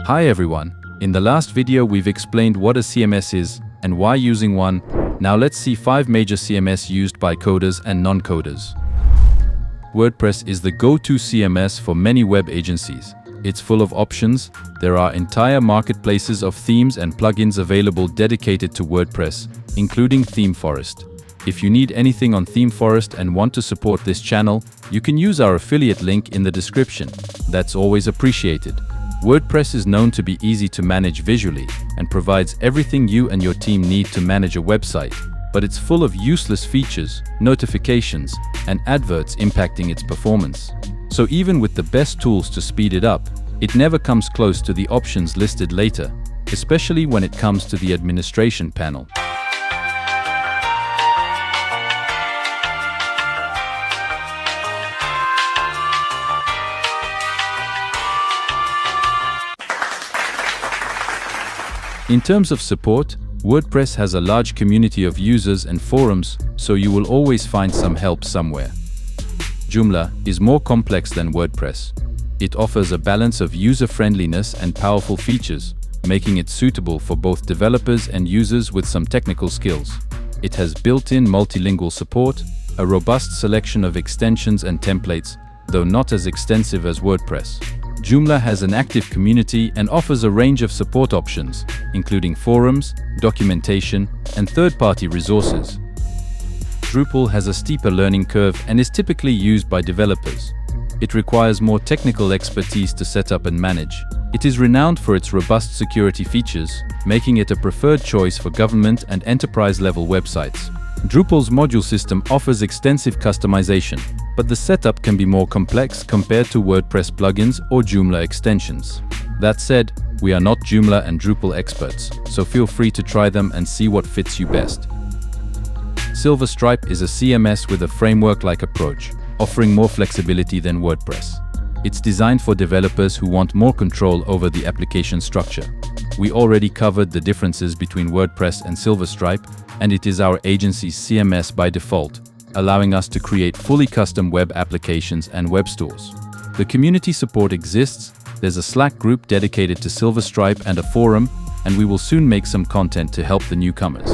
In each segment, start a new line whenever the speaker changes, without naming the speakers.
Hi everyone, in the last video we've explained what a CMS is and why using one. Now let's see 5 major CMS used by coders and non-coders. WordPress is the go-to CMS for many web agencies. It's full of options. There are entire marketplaces of themes and plugins available dedicated to WordPress, including ThemeForest. If you need anything on ThemeForest and want to support this channel, you can use our affiliate link in the description. That's always appreciated. WordPress is known to be easy to manage visually and provides everything you and your team need to manage a website, but it's full of useless features, notifications, and adverts impacting its performance. So even with the best tools to speed it up, it never comes close to the options listed later, especially when it comes to the administration panel. In terms of support, WordPress has a large community of users and forums, so you will always find some help somewhere. Joomla is more complex than WordPress. It offers a balance of user-friendliness and powerful features, making it suitable for both developers and users with some technical skills. It has built-in multilingual support, a robust selection of extensions and templates, though not as extensive as WordPress. Joomla has an active community and offers a range of support options, including forums, documentation, and third-party resources. Drupal has a steeper learning curve and is typically used by developers. It requires more technical expertise to set up and manage. It is renowned for its robust security features, making it a preferred choice for government and enterprise-level websites. Drupal's module system offers extensive customization, but the setup can be more complex compared to WordPress plugins or Joomla extensions. That said, we are not Joomla and Drupal experts, so feel free to try them and see what fits you best. Silverstripe is a CMS with a framework-like approach, offering more flexibility than WordPress. It's designed for developers who want more control over the application structure. We already covered the differences between WordPress and Silverstripe, and it is our agency's CMS by default, allowing us to create fully custom web applications and web stores. The community support exists, there's a Slack group dedicated to Silverstripe and a forum, and we will soon make some content to help the newcomers.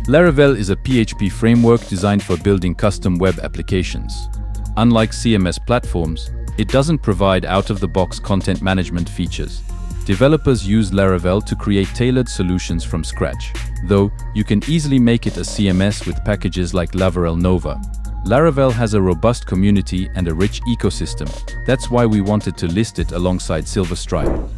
Laravel is a PHP framework designed for building custom web applications. Unlike CMS platforms, it doesn't provide out-of-the-box content management features. Developers use Laravel to create tailored solutions from scratch, though you can easily make it a CMS with packages like Laravel Nova. Laravel has a robust community and a rich ecosystem. That's why we wanted to list it alongside Silverstripe.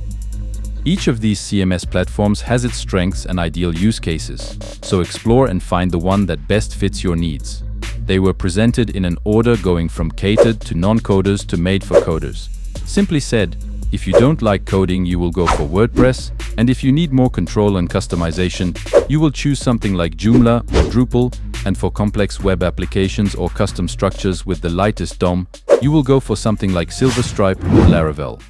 Each of these CMS platforms has its strengths and ideal use cases, so explore and find the one that best fits your needs. They were presented in an order going from catered to non-coders to made for coders. Simply said, if you don't like coding, you will go for WordPress, and if you need more control and customization, you will choose something like Joomla or Drupal, and for complex web applications or custom structures with the lightest DOM, you will go for something like Silverstripe or Laravel.